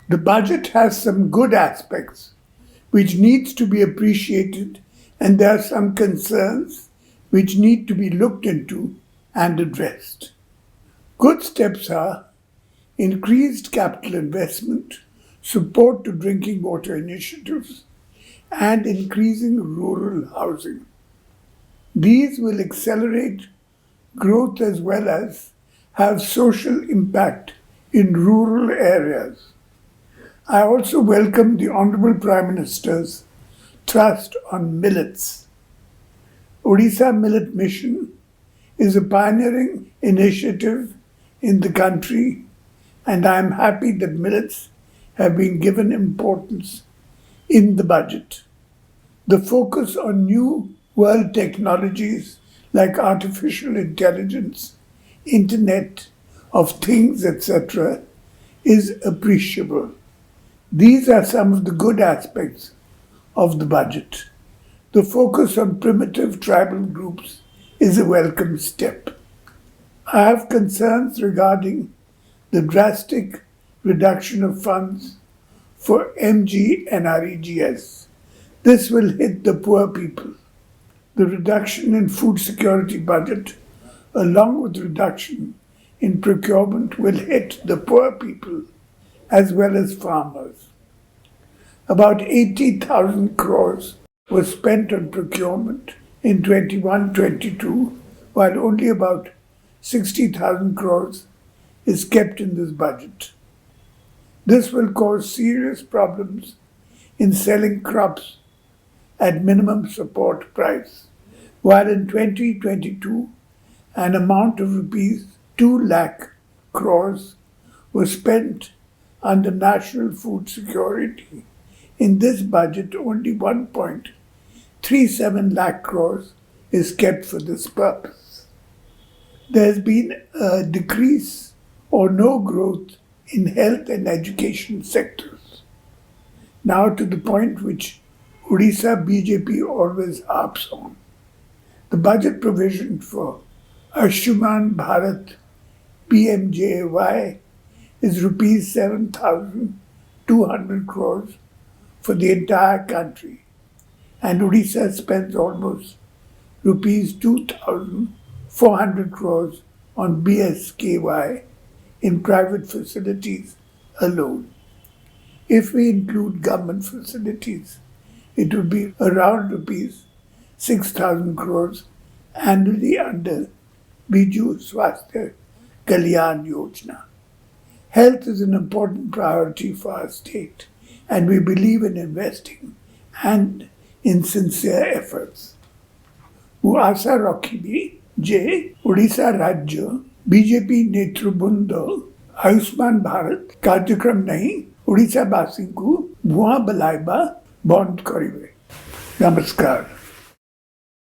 The budget has some good aspects which needs to be appreciated, and there are some concerns which need to be looked into and addressed. Good steps are increased capital investment, support to drinking water initiatives, and increasing rural housing. These will accelerate growth as well as have social impact in rural areas. I also welcome the Honorable Prime Minister's thrust on millets. Odisha Millet Mission is a pioneering initiative in the country, and I am happy that millets have been given importance in the budget. The focus on new world technologies like artificial intelligence, Internet of Things, etc., is appreciable. These are some of the good aspects of the budget. The focus on primitive tribal groups is a welcome step. I have concerns regarding the drastic reduction of funds for MGNREGS. This will hit the poor people. The reduction in food security budget, along with reduction in procurement, will hit the poor people as well as farmers. About 80,000 crores was spent on procurement in 21-22, while only about 60,000 crores is kept in this budget. This will cause serious problems in selling crops at minimum support price, while in 2022 an amount of rupees 2 lakh crores was spent under national food security. In this budget, only 1.37 lakh crores is kept for this purpose. There has been a decrease or no growth in health and education sectors. Now to the point which Odisha BJP always harps on. The budget provision for Ayushman Bharat PMJAY is rupees 7,200 crores for the entire country, and Odisha spends almost rupees 2,400 crores on BSKY in private facilities alone. If we include government facilities, it would be around rupees 6,000 crores annually under Biju Swasthya Kalyan Yojana. Health is an important priority for our state, and we believe in investing and in sincere efforts. હું આશા રખીબી જે ઓડિશા રાજ્ય BJP ନେତୃବୃନ୍ଦ ଆୟୁଷ୍ମାନ ଭାରତ କାର୍ଯ୍ୟକ୍ରମ ନେଇ ଓଡ଼ିଶାବାସୀଙ୍କୁ ଭୁଆଁ ବୁଲାଇବା ବନ୍ଦ କରିବେ। ନମସ୍କାର।